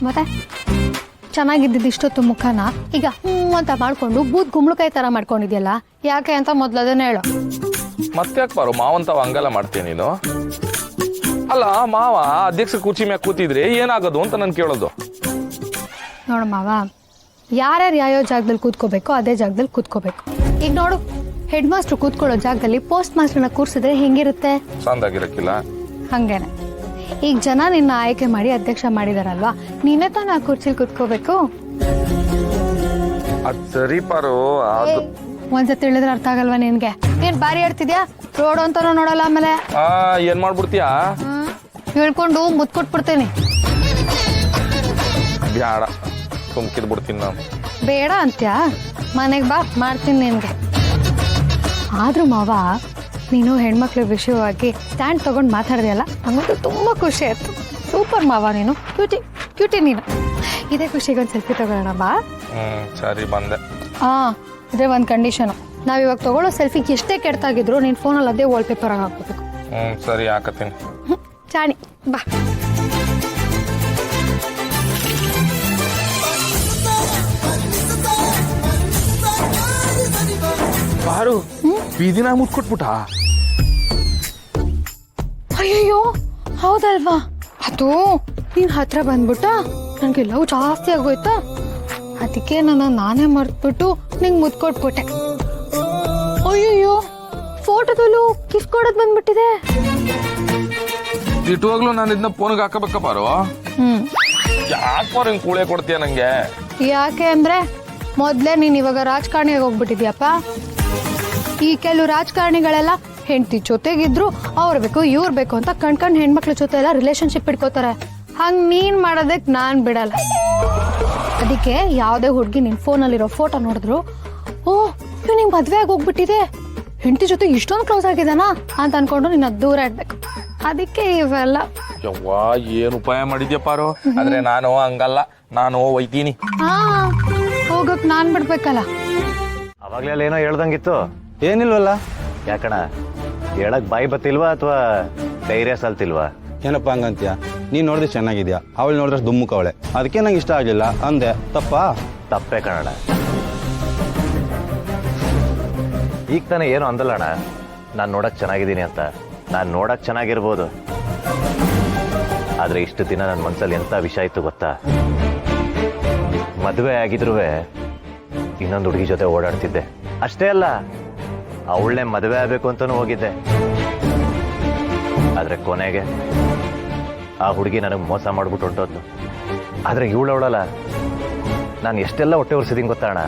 ಮತ್ತೆ ಚೆನ್ನಾಗಿದ್ದಿದ್ದು ಇಷ್ಟೊತ್ತು ಮುಖನ ಈಗ ಅಂತ ಮಾಡ್ಕೊಂಡು ಬೂದ್ ಗುಂಬಳಕಾಯಿ ತರ ಮಾಡ್ಕೊಂಡಿದ್ಯಲ್ಲ, ಯಾಕೆ ಅಂತ ಮೊದ್ಲು ಅದನ್ನ ಹೇಳು. ಮತ್ತೆ ಯಾಕೆ ಬಾರು ಮಾವಂತವ ಹಂಗೆಲ್ಲ ಮಾಡ್ತೀಯ ನೀನು? ಅಲ್ಲ ಮಾವ ಅಧ್ಯಕ್ಷ ಕುರ್ಚಿ ಮ್ಯಾಗ ಕೂತಿದ್ರೆ ಏನಾಗೋದು ಅಂತ ನಾನು ಕೇಳೋದು. ನೋಡು ಮಾವ, ಯಾರ್ಯಾರು ಯಾವ್ಯಾವ ಜಾಗದಲ್ಲಿ ಕೂತ್ಕೋಬೇಕು ಅದೇ ಜಾಗದಲ್ಲಿ ಕೂತ್ಕೋಬೇಕು. ಈಗ ನೋಡು, ಹೆಡ್ ಮಾಸ್ಟರ್ ಕೂತ್ಕೊಳ್ಳೋ ಜಾಗದಲ್ಲಿ ಪೋಸ್ಟ್ ಮಾಸ್ಟರ್ನ ಕೂರ್ಸಿದ್ರೆ ಹೆಂಗಿರುತ್ತೆ? ಸಂದಾಗಿರಕ್ಕಿಲ್ಲ. ಹಂಗೇನೆ ಈಗ ಜನ ನಿನ್ನ ಆಯ್ಕೆ ಮಾಡಿ ಅಧ್ಯಕ್ಷ ಮಾಡಿದಾರಲ್ವಾ, ನೀನೇ ತಾನು ಆ ಕುರ್ಚಿಲಿ ಕೂತ್ಕೋಬೇಕು. ಅದ್ ಸರಿ ಪಾರು. ಒಂದ್ಸತಿ ಹೇಳಿದ್ರೆ ಅರ್ಥ ಆಗಲ್ವಾ ನಿನ್ಗೆ? ಏನ್ ಬಾರಿ ಆಡ್ತಿದ್ಯಾ? ರೋಡ್ ಅಂತಾನು ನೋಡಲ್ಲ, ಆಮೇಲೆ ಏನ್ ಮಾಡ್ಬಿಡ್ತೀಯಾ? ಹೇಳ್ಕೊಂಡು ಮುತ್ ಕೊಟ್ಬಿಡ್ತೇನೆ. ಬ್ಯಾಡ, ಸುಮ್ಕಿದ್ ಬಿಡ್ತೀನಿ ನಾನು. ಬೇಡ ಅಂತ್ಯಾ? ಮನೆಗ್ ಬಾ, ಮಾಡ್ತೀನಿ ನಿನ್ಗೆ. ಆದ್ರೂ ಮಾವ, ನೀನು ಹೆಣ್ಮಕ್ಳ ವಿಷಯವಾಗಿ ಸ್ಟ್ಯಾಂಡ್ ತಗೊಂಡು ಮಾತಾಡ್ದೆಯಲ್ಲ, ನಮಗೂ ತುಂಬಾ ಖುಷಿ ಆಯ್ತು. ಸೂಪರ್ ಮಾವ, ನೀನು ಕ್ಯೂಟಿ ಕ್ಯೂಟಿ ನೀನು. ಇದೇ ಖುಷಿಗೊಂದು ಸೆಲ್ಫಿ ತಗೊಳ್ಳೋಣ ಬಾ. ಸರಿ ಬಂದೆ. ಇದೇ ಒಂದು ಕಂಡೀಷನು, ನಾವಿವಾಗ ತಗೊಳ್ಳೋ ಸೆಲ್ಫಿಗೆ ಎಷ್ಟೇ ಕೆಡ್ತಾಗಿದ್ರು ನೀನು ಫೋನಲ್ಲಿ ಅದೇ ವಾಲ್ಪೇಪರ್ ಆಗಿ ಹಾಕ್ಕೋಬೇಕು. ಸರಿ ಹಾಕತ್ತೀನಿ. ಚಾಣಿ ಬಾ. ಬಾರು ಬೀದಿನ ಮುಟ್ಕೊಟ್ಬಿಟ್ಟ. ಅಯ್ಯಯ್ಯೋ, ಹೌದಲ್ವಾ? ಅದು ನೀನ್ ಹತ್ರ ಬಂದ್ಬಿಟ್ಟ, ನನ್ಗೆ ಲವ್ ಜಾಸ್ತಿ ಆಗೋಯ್ತಾ, ಅದಕ್ಕೆ ನಾನೇ ಮರ್ತ್ಬಿಟ್ಟು ನಿಂಗೆ ಮುತ್ಕೊಟ್ಬಿಟ್ಟೆ. ಅಯ್ಯಯ್ಯೋ, ಫೋಟೋದಲ್ಲೂ ಕಿಸ್ ಕೊಡೋದ್ ಬಂದ್ಬಿಟ್ಟಿದೆ. ಇಟ್ಟುವಾಗ್ಲೂ ನಾನು ಇದನ್ನ ಫೋನ್ಗೆ ಹಾಕಬೇಕ ಬಾರು. ಯಾಕೆ ಬಾರು ಹಿಂಗ್ ಕೂಳೆ ಕೊಡ್ತೀಯ ನಂಗೆ? ಯಾಕೆ ಅಂದ್ರೆ ಮೊದ್ಲೇ ನೀನ್ ಇವಾಗ ರಾಜಕಾರಣಿಯಾಗಿ ಹೋಗ್ಬಿಟ್ಟಿದ್ಯಪ್ಪ. ಈ ಕೆಲವು ರಾಜಕಾರಣಿಗಳೆಲ್ಲ ಹೆಂಡತಿ ಜೊತೆಗಿದ್ರು ಅವ್ರು ಬೇಕು ಇವ್ರು ಬೇಕು ಅಂತ ಕಣ್ಕಂಡ್ ಹೆಣ್ಮಕ್ಳ ಜೊತೆ ಎಲ್ಲ ರಿಲೇಶನ್ಶಿಪ್ ಇಟ್ಕೋತಾರೆ. ಹಂಗ್ ನೀನ್ ಮಾಡೋದಕ್ ನಾನ್ ಬಿಡಲ್ಲ. ಅದಕ್ಕೆ ಯಾವ್ದೇ ಹುಡ್ಗಿ ನಿನ್ ಫೋನಲ್ಲಿರೋ ಫೋಟೋ ನೋಡಿದ್ರು, ಓ ಇವ್ ನಿಂಗ್ ಮದ್ವೆ ಆಗಿ ಹೋಗ್ಬಿಟ್ಟಿದೆ, ಹೆಂಡತಿ ಜೊತೆ ಇಷ್ಟೊಂದು ಕ್ಲೋಸ್ ಆಗಿದಾನ ಅಂತ ಅನ್ಕೊಂಡು ನಿನ್ನ ದೂರ ಇಡ್ಬೇಕು. ಅದಕ್ಕೆ ಇವೆಲ್ಲ. ಯವ್ವಾ, ಏನ್ ಉಪಾಯ ಮಾಡಿದ್ಯಾ ಪಾರು? ಆದ್ರೆ ನಾನು ಹಂಗಲ್ಲ, ನಾನು ಒಯ್ತೀನಿ. ಹೋಗಕ್ ನಾನ್ ಬಿಡ್ಬೇಕಲ್ಲ. ಅವಾಗ್ಲೆಲ್ಲ ಏನೋ ಹೇಳ್ದಂಗಿತ್ತು. ಏನಿಲ್ವಲ್ಲ? ಯಾಕಣ ಹೇಳಕ್ ಬಾಯಿ ಬತ್ತಿಲ್ವಾ ಅಥವಾ ಧೈರ್ಯ ಸಲ್ತಿಲ್ವಾ? ಏನಪ್ಪ ಹಂಗಂತೀಯ? ನೀನ್ ನೋಡಿದ್ರೆ ಚೆನ್ನಾಗಿದ್ಯಾ, ಅವಳು ನೋಡಿದ್ರೆ ದುಮ್ಮುಕ ಅವಳೆ, ಅದಕ್ಕೆ ನಂಗೆ ಇಷ್ಟ ಆಗ್ಲಿಲ್ಲ ಅಂದೆ. ತಪ್ಪಾ? ತಪ್ಪೇ ಕಣಣ. ಈಗ ತಾನೇ ಏನು ಅಂದಲ್ಲಣ್ಣ, ನಾನ್ ನೋಡಕ್ ಚೆನ್ನಾಗಿದ್ದೀನಿ ಅಂತ. ನಾನ್ ನೋಡಕ್ ಚೆನ್ನಾಗಿರ್ಬೋದು, ಆದ್ರೆ ಇಷ್ಟು ದಿನ ನನ್ನ ಮನ್ಸಲ್ಲಿ ಎಂತ ವಿಷಯ ಇತ್ತು ಗೊತ್ತಾ? ಮದುವೆ ಆಗಿದ್ರು ಇನ್ನೊಂದು ಹುಡುಗಿ ಜೊತೆ ಓಡಾಡ್ತಿದ್ದೆ. ಅಷ್ಟೇ ಅಲ್ಲ, ಅವಳನ್ನೇ ಮದುವೆ ಆಗ್ಬೇಕು ಅಂತಾನೂ ಹೋಗಿದ್ದೆ. ಆದ್ರೆ ಕೊನೆಗೆ ಆ ಹುಡುಗಿ ನನಗೆ ಮೋಸ ಮಾಡ್ಬಿಟ್ಟು ಹೊಂಟೋದ್ಲು. ಆದ್ರೆ ಇವಳವಳಲ್ಲ, ನಾನು ಎಷ್ಟೆಲ್ಲ ಹೊಟ್ಟೆ ಉರ್ಸಿದೀನಿ ಗೊತ್ತಾ ಅಣ್ಣ?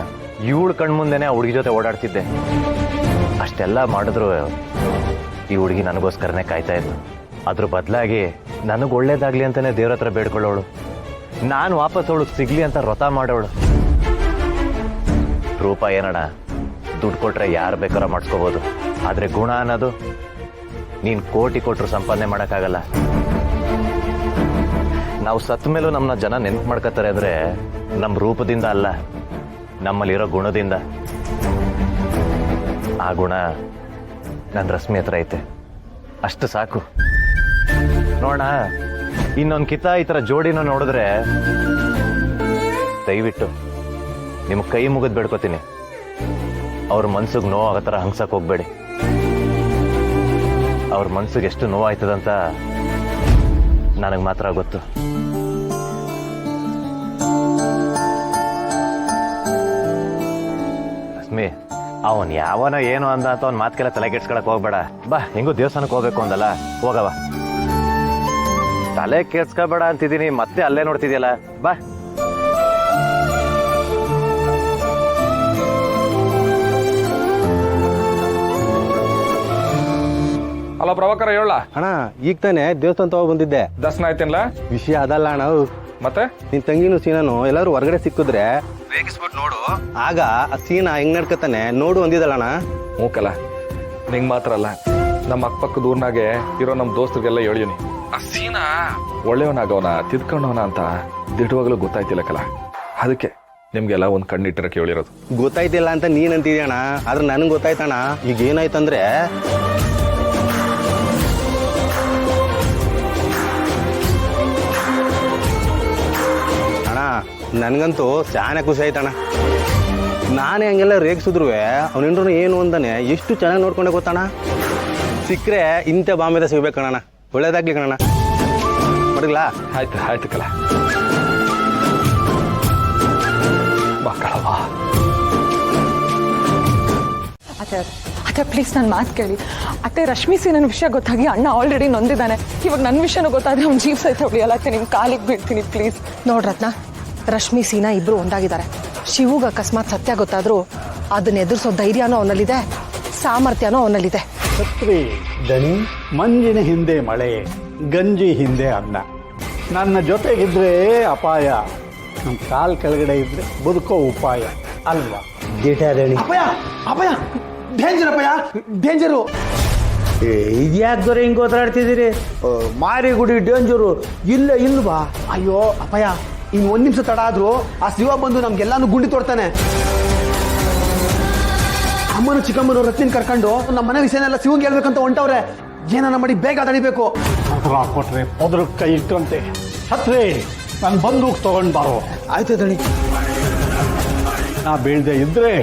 ಇವಳು ಕಣ್ಮುಂದೆನೆ ಆ ಹುಡುಗಿ ಜೊತೆ ಓಡಾಡ್ತಿದ್ದೆ. ಅಷ್ಟೆಲ್ಲ ಮಾಡಿದ್ರು ಈ ಹುಡುಗಿ ನನಗೋಸ್ಕರನೇ ಕಾಯ್ತಾ ಇದ್ಲು. ಅದ್ರ ಬದಲಾಗಿ ನನಗೆ ಒಳ್ಳೇದಾಗ್ಲಿ ಅಂತಾನೆ ದೇವ್ರ ಹತ್ರ ಬೇಡ್ಕೊಳ್ಳೋಳು, ನಾನು ವಾಪಸ್ ಅವಳು ಸಿಗ್ಲಿ ಅಂತ ವ್ರತ ಮಾಡೋಳು. ರೂಪ ಏನಣ್ಣ, ದುಡ್ಡು ಕೊಟ್ರೆ ಯಾರು ಬೇಕಾದ್ರೂ ಮಾಡಿಸ್ಕೋಬಹುದು, ಆದ್ರೆ ಗುಣ ಅನ್ನೋದು ನೀನ್ ಕೋಟಿ ಕೊಟ್ರು ಸಂಪಾದನೆ ಮಾಡಕ್ಕಾಗಲ್ಲ. ನಾವು ಸತ್ತ ಮೇಲೂ ನಮ್ಮನ್ನ ಜನ ನೆನ್ಪು ಮಾಡ್ಕೋತಾರೆ ಅಂದ್ರೆ ನಮ್ಮ ರೂಪದಿಂದ ಅಲ್ಲ, ನಮ್ಮಲ್ಲಿರೋ ಗುಣದಿಂದ. ಆ ಗುಣ ನನ್ನ ರಶ್ಮಿ ಹತ್ರ ಐತೆ, ಅಷ್ಟು ಸಾಕು. ನೋಡೋಣ, ಇನ್ನೊಂದು ಕಿತ ಈ ತರ ಜೋಡಿನ ನೋಡಿದ್ರೆ ದಯವಿಟ್ಟು ನಿಮ್ಗೆ ಕೈ ಮುಗಿದ್ ಬೇಡ್ಕೋತೀನಿ, ಅವ್ರ ಮನ್ಸಿಗೆ ನೋವು ಆಗೋ ಥರ ಹಂಗ್ಸಕ್ ಹೋಗ್ಬೇಡಿ. ಅವ್ರ ಮನ್ಸಿಗೆ ಎಷ್ಟು ನೋವಾಯ್ತದಂತ ನನಗೆ ಮಾತ್ರ ಗೊತ್ತು. ರಶ್ಮಿ, ಅವನ್ ಯಾವನ ಏನು ಅಂದ ಅಂತ ಅವ್ನ ಮಾತ್ಕೆಲ್ಲ ತಲೆ ಕೆಡ್ಸ್ಕೊಳಕ್ ಹೋಗ್ಬೇಡ. ಬಾ, ಹೆಂಗೂ ದೇವಸ್ಥಾನಕ್ಕೆ ಹೋಗ್ಬೇಕು ಅಂದಲ್ಲ, ಹೋಗವ. ತಲೆ ಕೆಡ್ಸ್ಕೊಬೇಡ ಅಂತಿದ್ದೀನಿ, ಮತ್ತೆ ಅಲ್ಲೇ ನೋಡ್ತಿದ್ಯಲ್ಲ, ಬಾ. ಅಲ್ಲ ಪ್ರಭಾಕರ, ಹೇಳ ಅಣ್ಣ. ಈಗ ತಾನೆ ದೇವಸ್ಥಾನ ತಗೋ ಬಂದಿದ್ದೆ. ದರ್ಶನ ಆಯ್ತೇನ್ಲ? ವಿಷಯ ಅದಲ್ಲ ಅಣ್ಣ. ಮತ್ತೆ ನಿನ್ ತಂಗಿನೂ ಸೀನಾನು ಎಲ್ಲಾರು ಹೊರಗಡೆ ಸಿಕ್ಕಿದ್ರೆ ರೇಗಿಸ್ಬಿಟ್ಟು ನೋಡು, ಆಗ ಆ ಸೀನಾ ಹೆಂಗ್ ನಡ್ಕತಾನೆ ನೋಡು ಅಂದಿದಲ್ಲಣ್ಣ. ಮೂಕಲ್ಲ, ನಿಂಗ್ ಮಾತ್ರ ಅಲ್ಲ, ನಮ್ಮ ಅಕ್ಕಪಕ್ಕದ ಊರ್ನಾಗೆ ಇರೋ ನಮ್ ದೋಸ್ತರಿಗೆಲ್ಲ ಹೇಳಿವ್ನಿ. ಆ ಸೀನಾ ಒಳ್ಳೆಯವನಾಗವನ ತಿದ್ಕೊಂಡವನ ಅಂತ ದಿಟ್ಟವಾಗ್ಲೂ ಗೊತ್ತಾಯ್ತಿಲ್ಲ ಕಲ. ಅದಕ್ಕೆ ನಿಮ್ಗೆಲ್ಲ ಒಂದ್ ಕಣ್ಣಿಟ್ಟಿರಕ್ಕೆ ಹೇಳಿರೋದು. ಗೊತ್ತಾಯ್ತಿಲ್ಲ ಅಂತ ನೀನ್ ಅಂತಿದ್ಯಣ್ಣ, ಆದ್ರೆ ನನ್ಗೆ ಗೊತ್ತಾಯ್ತಣ್ಣ. ಈಗ ಏನಾಯ್ತಂದ್ರೆ ನನಗಂತೂ ಶಾನೆ ಖುಷಿ ಆಯ್ತಣ್ಣ. ನಾನೇ ಹಂಗೆಲ್ಲ ರೇಗಿಸಿದ್ರು ಅವನೇನ್ರು ಏನು ಅಂದಾನೆ ಎಷ್ಟು ಚೆನ್ನಾಗಿ ನೋಡ್ಕೊಂಡೆ ಗೊತ್ತಣ್ಣ. ಸಿಕ್ಕರೆ ಇಂಥ ಬಾಂಬೆದ ಸಿಗ್ಬೇಕು ಕಣಣ್ಣ. ಒಳ್ಳೇದಾಗ್ಲಿ ಕಣಣ್ಣ. ಮಡಗ್ಲಾ? ಆಯ್ತು ಆಯ್ತು ಕಲ ಮಕ್ಕಳವ. ಅತ್ತೆ ಪ್ಲೀಸ್ ನನ್ನ ಮಾತು ಕೇಳಿ ಅತ್ತೆ. ರಶ್ಮಿಸಿ ನನ್ನ ವಿಷಯ ಗೊತ್ತಾಗಿ ಅಣ್ಣ ಆಲ್ರೆಡಿ ನೊಂದಿದ್ದಾನೆ. ಇವಾಗ ನನ್ನ ವಿಷಯನೂ ಗೊತ್ತಾದ್ರೆ ಅವ್ನು ಜೀವ ಸಹಿತ ಉಳಿಯಲ್ಲ. ಅತ್ತೆ ನಿಮ್ಮ ಕಾಲಿಗೆ ಬೀಳ್ತೀನಿ ಪ್ಲೀಸ್. ನೋಡ್ರತ್ನ, ರಶ್ಮಿ ಸೀನಾ ಇಬ್ರು ಒಂದಾಗಿದ್ದಾರೆ. ಶಿವುಗೆ ಅಕಸ್ಮಾತ್ ಸತ್ಯ ಗೊತ್ತಾದ್ರೂ ಅದನ್ನ ಎದುರಿಸೋ ಧೈರ್ಯನೂ ಅವನಲ್ಲಿದೆ, ಸಾಮರ್ಥ್ಯನೂ ಅವನಲ್ಲಿದೆ. ಛತ್ರಿ ದಣಿ, ಮಂಜಿನ ಹಿಂದೆ ಮಳೆ, ಗಂಜಿ ಹಿಂದೆ ಅನ್ನ. ನನ್ನ ಜೊತೆಗಿದ್ರೆ ಅಪಾಯ, ನಮ್ಮ ಕಾಲ್ ಕೆಳಗಡೆ ಇದ್ರೆ ಬದುಕೋ ಉಪಾಯ ಅಲ್ವಾ? ಅಪ್ಪಯ್ಯ ಅಪ್ಪಯ್ಯ ಡೇಂಜರ್ ಅಪ್ಪಯ್ಯ ಡೇಂಜರು. ಇದ್ಯಾಕೆ ದೊರೆ ಹಿಂಗೆ ಓದಾಡ್ತಿದ್ದೀರಿ? ಮಾರಿಗುಡಿ ಡೇಂಜರು ಇಲ್ವಾ? ಅಯ್ಯೋ ಅಪ್ಪಯ್ಯ, ಇನ್ನು 1 ನಿಮಿಷ ತಡ ಆದ್ರೂ ಆ ಶಿವ ಬಂದು ನಮ್ಗೆಲ್ಲಾನು ಗುಂಡಿ ತೋಡ್ತಾನೆ. ಅಮ್ಮನು ಚಿಕ್ಕಮ್ಮನು ರತ್ನ ಕರ್ಕೊಂಡು ನಮ್ಮ ಮನೆ ವಿಷಯನೆಲ್ಲ ಶಿವಂಗೆ ಹೇಳ್ಬೇಕಂತ ಹೊಂಟವ್ರೆ. ಏನಾನ ಮಾಡಿ ಬೇಗ ತಡಿಬೇಕು. ಪದ್ರ ಕೊಟ್ರೆ ಪದ್ರ ಕೈ ಇಟ್ಟಂತೆ. ಛತ್ರಿ, ನಾನು ಬಂದೂಕ್ ತಗೊಂಡ್ ಬಾರೋ. ಆಯ್ತು ದಣಿ. ನಾ ಬೀಳ್ದೆ ಇದ್ರೆ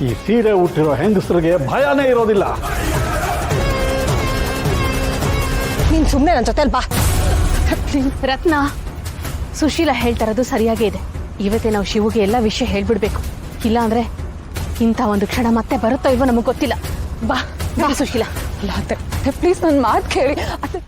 ಈ ಸೀರೆ ಹುಟ್ಟಿರೋ ಹೆಂಗಸರಿಗೆ ಭಯನೇ ಇರೋದಿಲ್ಲ. ನೀನ್ ಸುಮ್ಮನೆ ನನ್ನ ಜೊತೆಲಿ ಬಾ. ರತ್ನ, ಸುಶೀಲ ಹೇಳ್ತಾ ಇರೋದು ಸರಿಯಾಗೇ ಇದೆ. ಇವತ್ತೇ ನಾವು ಶಿವುಗೆ ಎಲ್ಲ ವಿಷಯ ಹೇಳ್ಬಿಡ್ಬೇಕು. ಇಲ್ಲ ಅಂದ್ರೆ ಇಂಥ ಒಂದು ಕ್ಷಣ ಮತ್ತೆ ಬರುತ್ತೋ ಇಲ್ವೋ ನಮಗೆ ಗೊತ್ತಿಲ್ಲ. ಬಾ ಸುಶೀಲ. ಅಲ್ಲ ಅತ್ತೆ ಪ್ಲೀಸ್ ನನ್ನ ಮಾತು ಕೇಳಿ ಅತ್ತೆ.